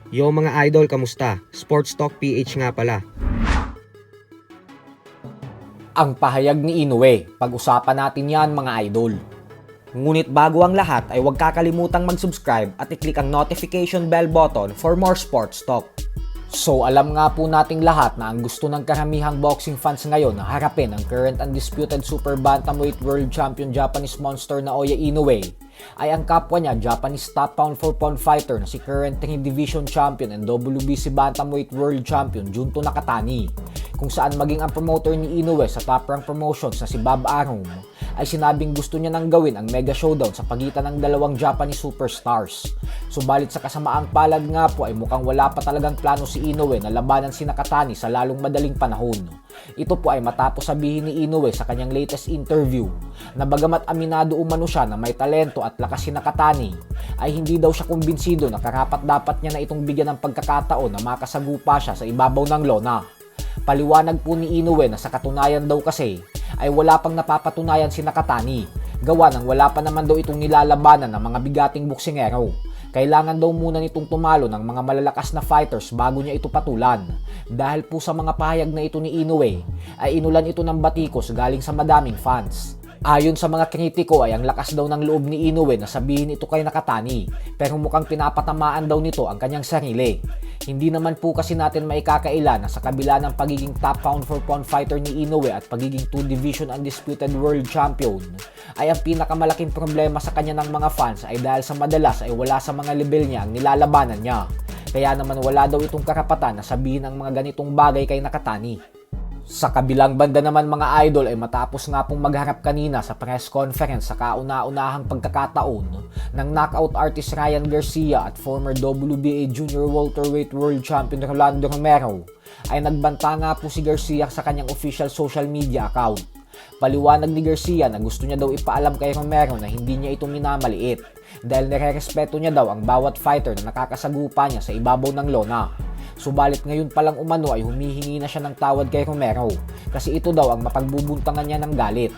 Yo mga idol, kamusta? Sports Talk PH nga pala. Ang pahayag ni Inoue, pag-usapan natin yan mga idol. Ngunit bago ang lahat ay huwag kakalimutang mag-subscribe at i-click ang notification bell button for more sports talk. So alam nga po nating lahat na ang gusto ng karamihang boxing fans ngayon na harapin ang current undisputed super bantamweight world champion Japanese monster na Naoya Inoue ay ang kapwa niya Japanese top pound for pound fighter na si current 3 division champion and WBC bantamweight world champion Junto Nakatani, kung saan maging ang promoter ni Inoue sa Top Rank Promotions na si Bob Arum ay sinabing gusto niya nang gawin ang mega showdown sa pagitan ng dalawang Japanese superstars. Subalit sa kasamaang palad nga po ay mukhang wala pa talagang plano si Inoue na labanan si Nakatani sa lalong madaling panahon. Ito po ay matapos sabihin ni Inoue sa kanyang latest interview na bagamat aminado umano siya na may talento at lakas si Nakatani, ay hindi daw siya kumbinsido na karapat-dapat niya na itong bigyan ng pagkakataon na makasagupa siya sa ibabaw ng lona. Paliwanag po ni Inoue na sa katunayan daw kasi ay wala pang napapatunayan si Nakatani, gawa ng wala pa naman daw itong nilalabanan ng mga bigating boksingero. Kailangan daw muna nitong tumalo ng mga malalakas na fighters bago niya ito patulan. Dahil po sa mga pahayag na ito ni Inoue ay inulan ito ng batikos galing sa madaming fans. Ayon sa mga kritiko ay ang lakas daw ng loob ni Inoue na sabihin ito kay Nakatani, pero mukhang pinapatamaan daw nito ang kanyang sarili. Hindi naman po kasi natin maikakaila na sa kabila ng pagiging top pound for pound fighter ni Inoue at pagiging 2 division undisputed world champion, ay ang pinakamalaking problema sa kanya ng mga fans ay dahil sa madalas ay wala sa mga level niya ang nilalabanan niya. Kaya naman wala daw itong karapatan na sabihin ang mga ganitong bagay kay Nakatani. Sa kabilang banda naman mga idol ay matapos nga pong magharap kanina sa press conference sa kauna-unahang pagkakataon ng knockout artist Ryan Garcia at former WBA Junior Welterweight World Champion Rolando Romero, ay nagbanta nga po si Garcia sa kanyang official social media account. Paliwanag ni Garcia na gusto niya daw ipaalam kay Romero na hindi niya ito minamaliit dahil nire-respeto niya daw ang bawat fighter na nakakasagupa niya sa ibabaw ng lona. Subalit ngayon palang umano ay humihingi na siya ng tawad kay Romero kasi ito daw ang mapagbubuntangan niya ng galit.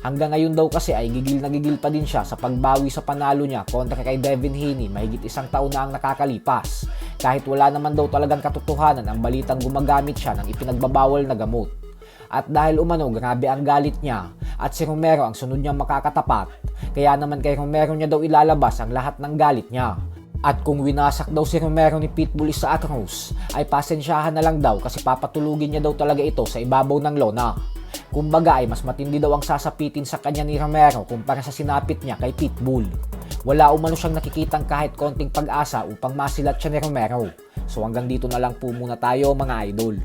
Hanggang ngayon daw kasi ay gigil na gigil pa din siya sa pagbawi sa panalo niya kontra kay Devin Haney mahigit 1 taon na ang nakakalipas, kahit wala naman daw talagang katotohanan ang balitang gumagamit siya ng ipinagbabawal na gamot. At dahil umano grabe ang galit niya at si Romero ang sunod niyang makakatapat, kaya naman kay Romero niya daw ilalabas ang lahat ng galit niya. At kung winasak daw si Romero ni Pitbull Isaac Cruz, ay pasensyahan na lang daw kasi papatulugin niya daw talaga ito sa ibabaw ng lona. Kumbaga ay mas matindi daw ang sasapitin sa kanya ni Romero kumpara sa sinapit niya kay Pitbull. Wala umano siyang nakikitang kahit konting pag-asa upang masilat siya ni Romero. So hanggang dito na lang po muna tayo mga idol.